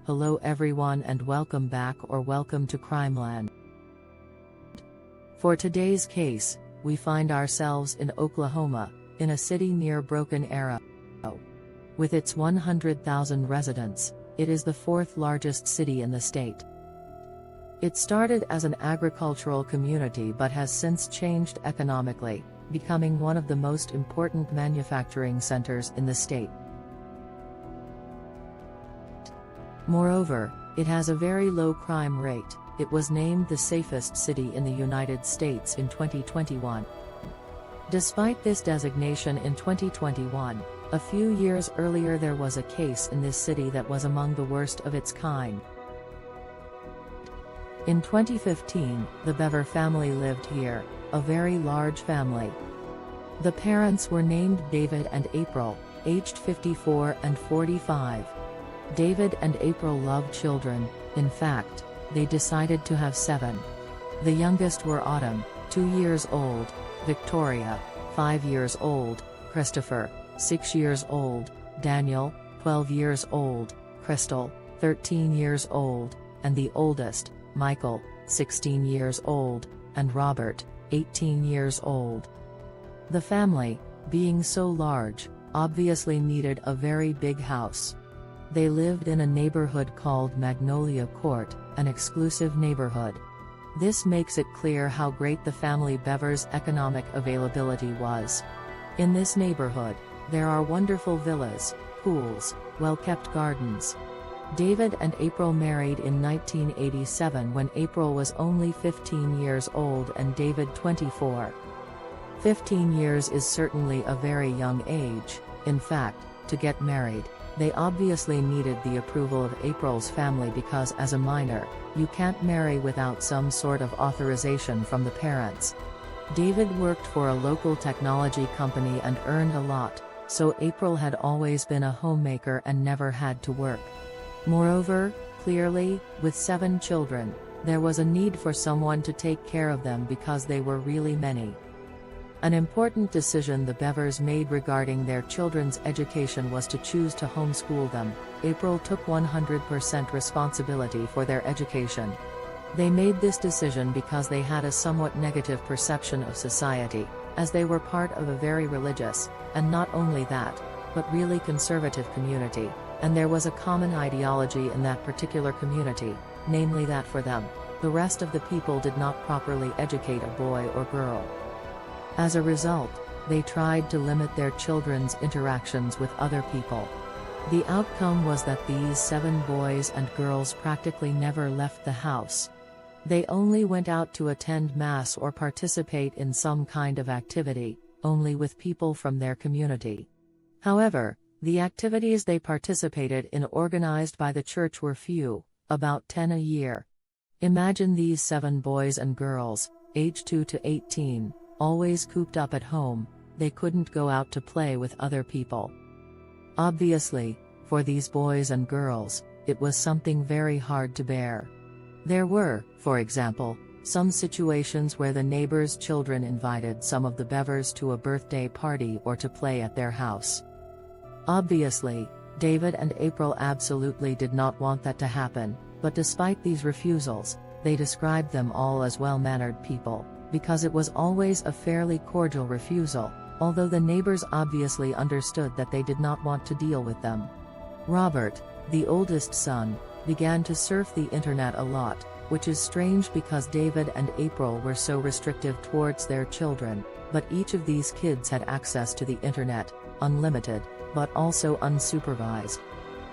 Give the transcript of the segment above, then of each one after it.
Hello everyone and welcome back or welcome to Crimeland. For today's case, we find ourselves in Oklahoma, in a city near Broken Arrow. With its 100,000 residents, it is the fourth largest city in the state. It started as an agricultural community but has since changed economically, becoming one of the most important manufacturing centers in the state. Moreover, it has a very low crime rate. It was named the safest city in the United States in 2021. Despite this designation in 2021, a few years earlier there was a case in this city that was among the worst of its kind. In 2015, the Bever family lived here, a very large family. The parents were named David and April, aged 54 and 45. David and April loved children. In fact, they decided to have 7. The youngest were Autumn, 2 years old, Victoria, 5 years old, Christopher, 6 years old, Daniel, 12 years old, Crystal, 13 years old, and the oldest, Michael, 16 years old, and Robert, 18 years old. The family, being so large, obviously needed a very big house. They lived in a neighborhood called Magnolia Court, an exclusive neighborhood. This makes it clear how great the family Bever's economic availability was. In this neighborhood, there are wonderful villas, pools, well-kept gardens. David and April married in 1987 when April was only 15 years old and David 24. 15 years is certainly a very young age. In fact, to get married, they obviously needed the approval of April's family because as a minor, you can't marry without some sort of authorization from the parents. David worked for a local technology company and earned a lot, so April had always been a homemaker and never had to work. Moreover, clearly, with 7 children, there was a need for someone to take care of them because they were really many. An important decision the Bevers made regarding their children's education was to choose to homeschool them. April took 100% responsibility for their education. They made this decision because they had a somewhat negative perception of society, as they were part of a very religious, and not only that, but really conservative community, and there was a common ideology in that particular community, namely that for them, the rest of the people did not properly educate a boy or girl. As a result, they tried to limit their children's interactions with other people. The outcome was that these 7 boys and girls practically never left the house. They only went out to attend mass or participate in some kind of activity, only with people from their community. However, the activities they participated in organized by the church were few, about 10 a year. Imagine these 7 boys and girls, aged 2 to 18. Always cooped up at home, they couldn't go out to play with other people. Obviously, for these boys and girls, it was something very hard to bear. There were, for example, some situations where the neighbors' children invited some of the Bevers to a birthday party or to play at their house. Obviously, David and April absolutely did not want that to happen, but despite these refusals, they described them all as well-mannered people, because it was always a fairly cordial refusal, although the neighbors obviously understood that they did not want to deal with them. Robert, the oldest son, began to surf the internet a lot, which is strange because David and April were so restrictive towards their children, but each of these kids had access to the internet, unlimited, but also unsupervised.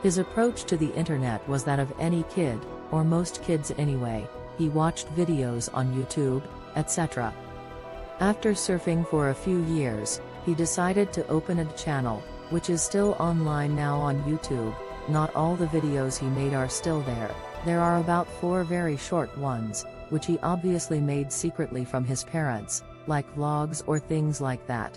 His approach to the internet was that of any kid, or most kids anyway. He watched videos on YouTube, etc. After surfing for a few years, he decided to open a channel, which is still online now on YouTube. Not all the videos he made are still there. There are about 4 very short ones, which he obviously made secretly from his parents, like vlogs or things like that.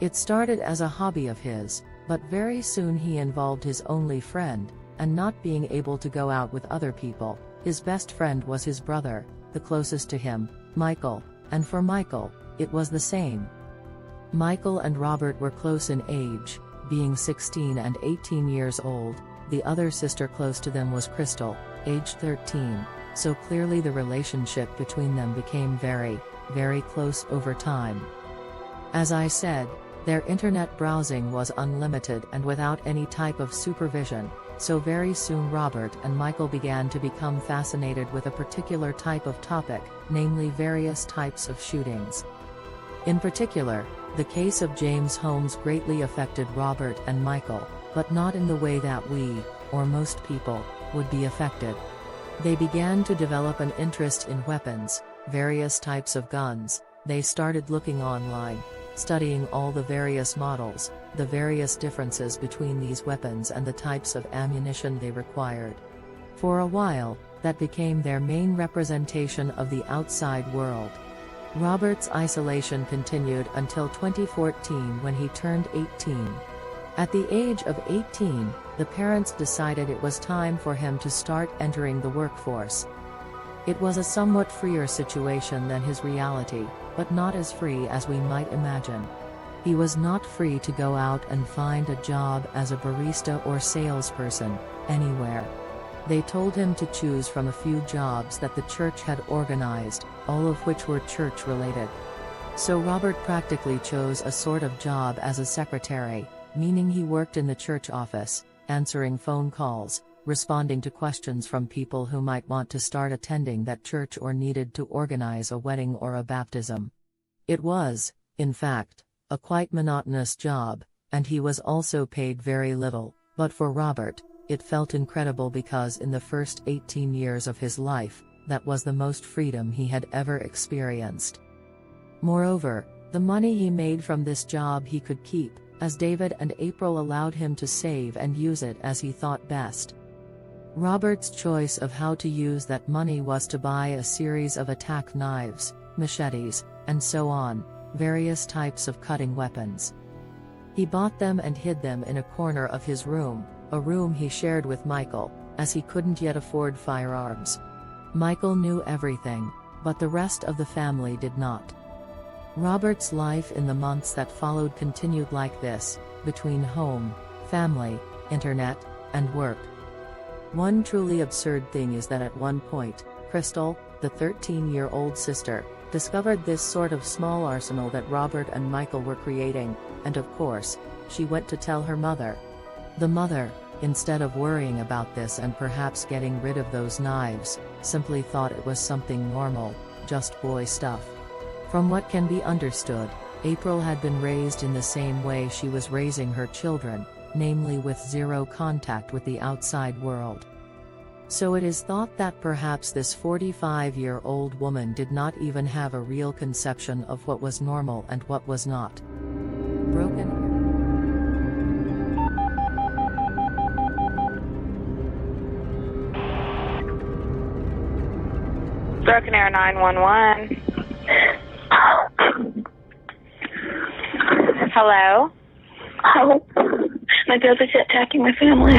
It started as a hobby of his, but very soon he involved his only friend, and not being able to go out with other people, his best friend was his brother, the closest to him, Michael, and for Michael, it was the same. Michael and Robert were close in age, being 16 and 18 years old, The other sister close to them was Crystal, aged 13, so clearly the relationship between them became very, very close over time. As I said, their internet browsing was unlimited and without any type of supervision, so very soon Robert and Michael began to become fascinated with a particular type of topic, namely various types of shootings. In particular, the case of James Holmes greatly affected Robert and Michael, but not in the way that we, or most people, would be affected. They began to develop an interest in weapons, various types of guns. They started looking online, studying all the various models, the various differences between these weapons and the types of ammunition they required. For a while, that became their main representation of the outside world. Robert's isolation continued until 2014 when he turned 18. At the age of 18, the parents decided it was time for him to start entering the workforce. It was a somewhat freer situation than his reality, but not as free as we might imagine. He was not free to go out and find a job as a barista or salesperson, anywhere. They told him to choose from a few jobs that the church had organized, all of which were church-related. So Robert practically chose a sort of job as a secretary, meaning he worked in the church office, answering phone calls, responding to questions from people who might want to start attending that church or needed to organize a wedding or a baptism. It was, in fact, a quite monotonous job, and he was also paid very little, but for Robert, it felt incredible because in the first 18 years of his life, that was the most freedom he had ever experienced. Moreover, the money he made from this job he could keep, as David and April allowed him to save and use it as he thought best. Robert's choice of how to use that money was to buy a series of attack knives, machetes, and so on, various types of cutting weapons. He bought them and hid them in a corner of his room, a room he shared with Michael, as he couldn't yet afford firearms. Michael knew everything, but the rest of the family did not. Robert's life in the months that followed continued like this, between home, family, internet, and work. One truly absurd thing is that at one point, Crystal, the 13-year-old sister, discovered this sort of small arsenal that Robert and Michael were creating, and of course, she went to tell her mother. The mother, instead of worrying about this and perhaps getting rid of those knives, simply thought it was something normal, just boy stuff. From what can be understood, April had been raised in the same way she was raising her children, namely with zero contact with the outside world. So it is thought that perhaps this 45-year-old woman did not even have a real conception of what was normal and what was not. Broken Air 911. Hello? Oh, my brother's attacking my family.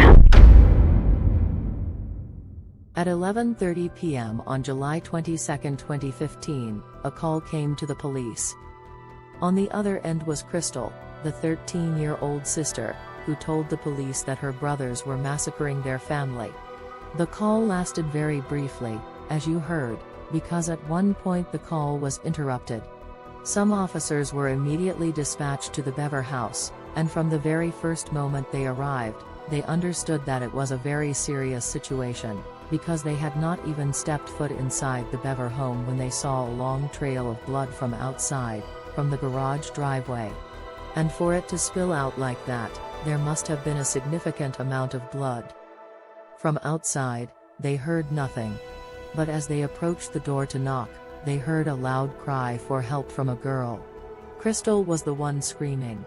At 11:30 p.m. on July 22, 2015, a call came to the police. On the other end was Crystal, the 13-year-old sister, who told the police that her brothers were massacring their family. The call lasted very briefly, as you heard, because at one point the call was interrupted. Some officers were immediately dispatched to the Bever house, and from the very first moment they arrived, they understood that it was a very serious situation, because they had not even stepped foot inside the Bever home when they saw a long trail of blood from outside, from the garage driveway. And for it to spill out like that, there must have been a significant amount of blood. From outside, they heard nothing. But as they approached the door to knock, they heard a loud cry for help from a girl. Crystal was the one screaming.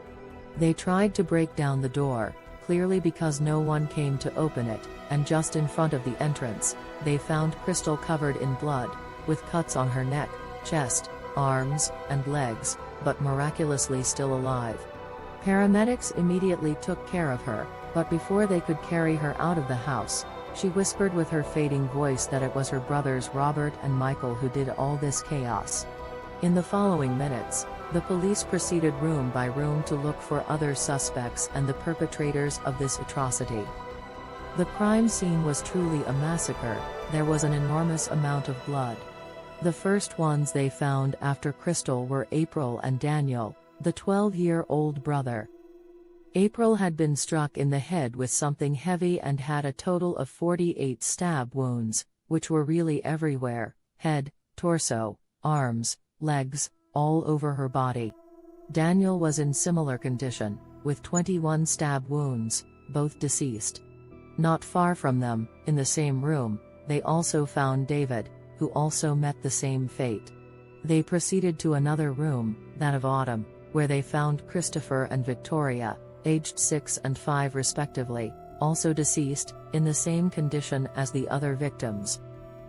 They tried to break down the door, clearly because no one came to open it, and just in front of the entrance, they found Crystal covered in blood, with cuts on her neck, chest, arms, and legs, but miraculously still alive. Paramedics immediately took care of her, but before they could carry her out of the house, she whispered with her fading voice that it was her brothers Robert and Michael who did all this chaos. In the following minutes, the police proceeded room by room to look for other suspects and the perpetrators of this atrocity. The crime scene was truly a massacre. There was an enormous amount of blood. The first ones they found after Crystal were April and Daniel, the 12-year-old brother. April had been struck in the head with something heavy and had a total of 48 stab wounds, which were really everywhere: head, torso, arms, legs, all over her body. Daniel was in similar condition, with 21 stab wounds, both deceased. Not far from them, in the same room, they also found David, who also met the same fate. They proceeded to another room, that of Autumn, where they found Christopher and Victoria, aged 6 and 5 respectively, also deceased, in the same condition as the other victims.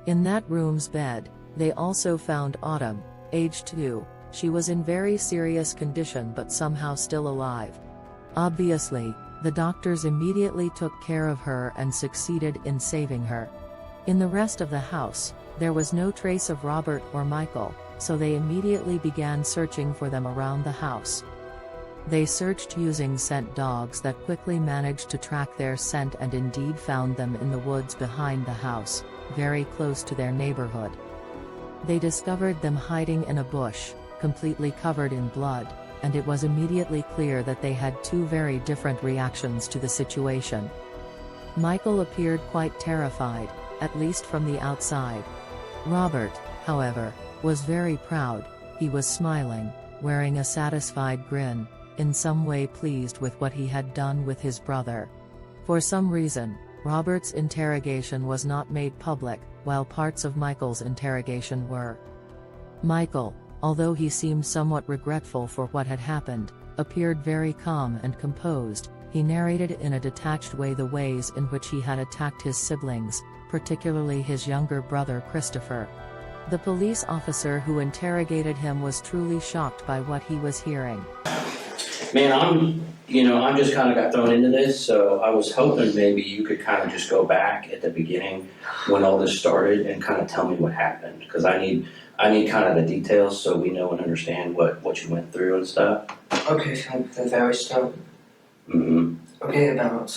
In that room's bed, they also found Autumn, aged 2. She was in very serious condition but somehow still alive. Obviously, the doctors immediately took care of her and succeeded in saving her. In the rest of the house, there was no trace of Robert or Michael, so they immediately began searching for them around the house. They searched using scent dogs that quickly managed to track their scent and indeed found them in the woods behind the house, very close to their neighborhood. They discovered them hiding in a bush, completely covered in blood, and it was immediately clear that they had two very different reactions to the situation. Michael appeared quite terrified, at least from the outside. Robert, however, was very proud. He was smiling, wearing a satisfied grin, in some way pleased with what he had done with his brother. For some reason, Robert's interrogation was not made public, while parts of Michael's interrogation were. Michael, although he seemed somewhat regretful for what had happened, appeared very calm and composed. He narrated in a detached way the ways in which he had attacked his siblings, particularly his younger brother Christopher. The police officer who interrogated him was truly shocked by what he was hearing. Man, I'm just kind of got thrown into this, so I was hoping maybe you could kind of just go back at the beginning when all this started and kind of tell me what happened, because I need kind of the details so we know and understand what you went through and stuff. Okay, so the very start. Mm-hmm. Okay, about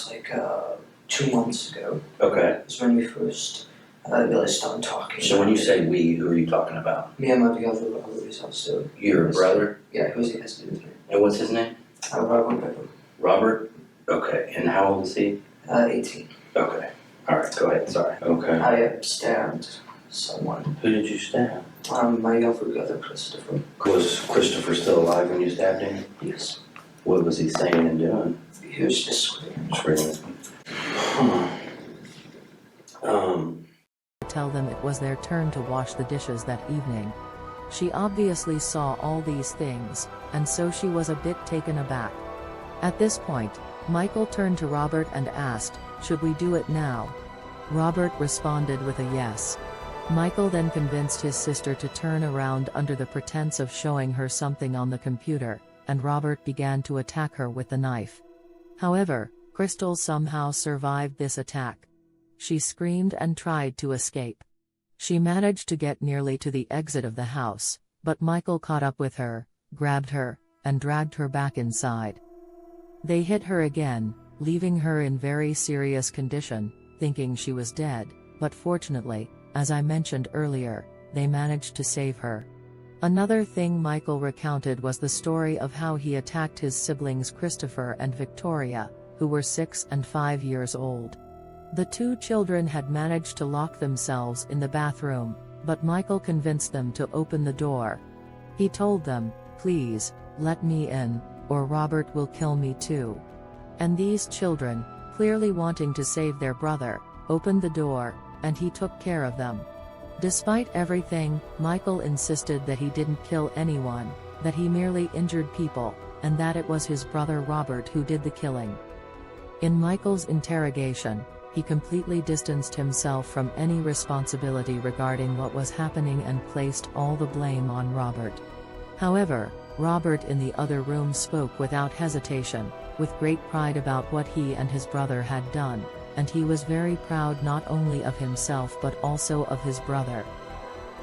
2 months ago. Okay. Is when we first really started talking. So when you say we, who are you talking about? Me and my other brother is also. Your brother? Yeah, who's he has to do with me. And what's his name? Robert Bever. Robert? Okay. And how old is he? 18. Okay. All right. Go ahead. Sorry. Okay. I stabbed someone. Who did you stab? My younger brother Christopher. Was Christopher still alive when you stabbed him? Yes. What was he saying and doing? He was just screaming. Screaming. Tell them it was their turn to wash the dishes that evening. She obviously saw all these things, and so she was a bit taken aback. At this point, Michael turned to Robert and asked, "Should we do it now?" Robert responded with a yes. Michael then convinced his sister to turn around under the pretense of showing her something on the computer, and Robert began to attack her with the knife. However, Crystal somehow survived this attack. She screamed and tried to escape. She managed to get nearly to the exit of the house, but Michael caught up with her, grabbed her, and dragged her back inside. They hit her again, leaving her in very serious condition, thinking she was dead, but fortunately, as I mentioned earlier, they managed to save her. Another thing Michael recounted was the story of how he attacked his siblings Christopher and Victoria, who were 6 and 5 years old. The two children had managed to lock themselves in the bathroom, but Michael convinced them to open the door. He told them, "Please, let me in, or Robert will kill me too." And these children, clearly wanting to save their brother, opened the door, and he took care of them. Despite everything, Michael insisted that he didn't kill anyone, that he merely injured people, and that it was his brother Robert who did the killing. In Michael's interrogation, he completely distanced himself from any responsibility regarding what was happening and placed all the blame on Robert. However, Robert in the other room spoke without hesitation, with great pride about what he and his brother had done, and he was very proud not only of himself but also of his brother.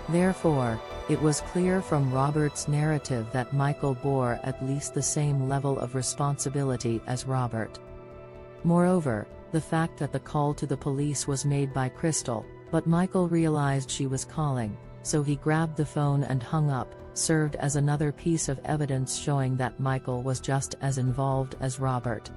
Therefore, it was clear from Robert's narrative that Michael bore at least the same level of responsibility as Robert. Moreover, the fact that the call to the police was made by Crystal, but Michael realized she was calling, so he grabbed the phone and hung up, served as another piece of evidence showing that Michael was just as involved as Robert.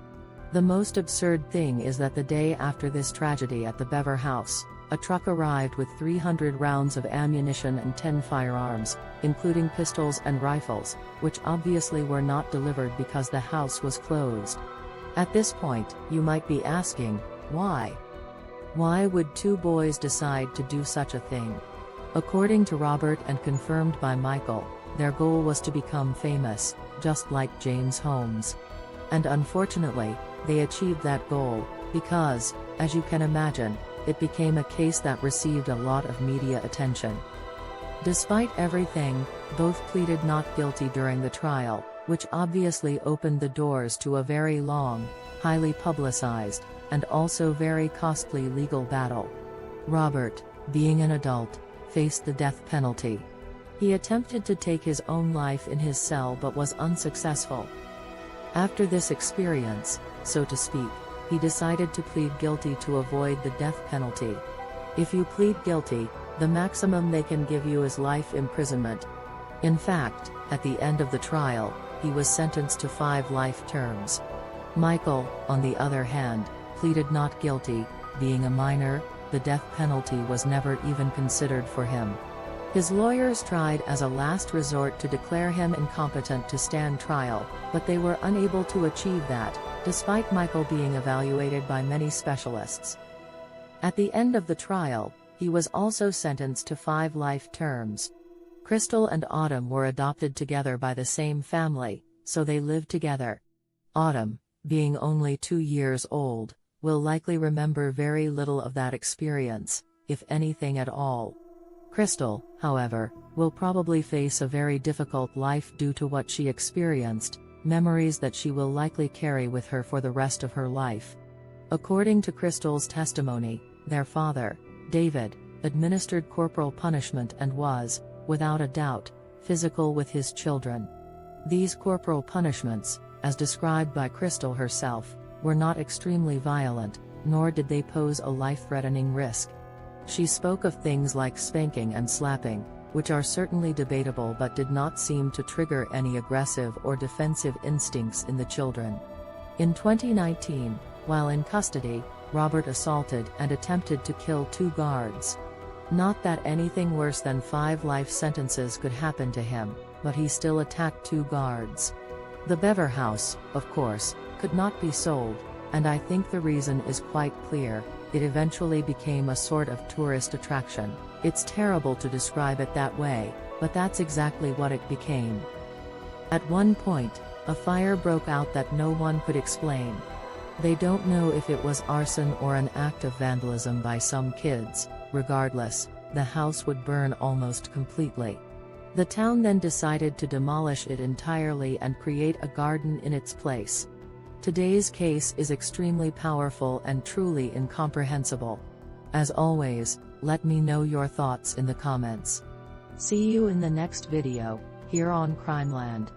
The most absurd thing is that the day after this tragedy at the Bever house, a truck arrived with 300 rounds of ammunition and 10 firearms, including pistols and rifles, which obviously were not delivered because the house was closed. At this point, you might be asking, why? Why would two boys decide to do such a thing? According to Robert and confirmed by Michael, their goal was to become famous, just like James Holmes. And unfortunately, they achieved that goal, because, as you can imagine, it became a case that received a lot of media attention. Despite everything, both pleaded not guilty during the trial, which obviously opened the doors to a very long, highly publicized, and also very costly legal battle. Robert, being an adult, faced the death penalty. He attempted to take his own life in his cell but was unsuccessful. After this experience, so to speak, he decided to plead guilty to avoid the death penalty. If you plead guilty, the maximum they can give you is life imprisonment. In fact, at the end of the trial, he was sentenced to 5 life terms. Michael, on the other hand, pleaded not guilty. Being a minor, the death penalty was never even considered for him. His lawyers tried as a last resort to declare him incompetent to stand trial, but they were unable to achieve that, despite Michael being evaluated by many specialists. At the end of the trial, he was also sentenced to 5 life terms. Crystal and Autumn were adopted together by the same family, so they lived together. Autumn, being only 2 years old, will likely remember very little of that experience, if anything at all. Crystal, however, will probably face a very difficult life due to what she experienced, memories that she will likely carry with her for the rest of her life. According to Crystal's testimony, their father, David, administered corporal punishment and was, without a doubt, physical with his children. These corporal punishments, as described by Crystal herself, were not extremely violent, nor did they pose a life-threatening risk. She spoke of things like spanking and slapping, which are certainly debatable but did not seem to trigger any aggressive or defensive instincts in the children. In 2019, while in custody, Robert assaulted and attempted to kill 2 guards. Not that anything worse than 5 life sentences could happen to him, but he still attacked 2 guards. The Bever house, of course, could not be sold, and I think the reason is quite clear. It eventually became a sort of tourist attraction. It's terrible to describe it that way, but that's exactly what it became. At one point, a fire broke out that no one could explain. They don't know if it was arson or an act of vandalism by some kids. Regardless, the house would burn almost completely. The town then decided to demolish it entirely and create a garden in its place. Today's case is extremely powerful and truly incomprehensible. As always, let me know your thoughts in the comments. See you in the next video, here on Crimeland.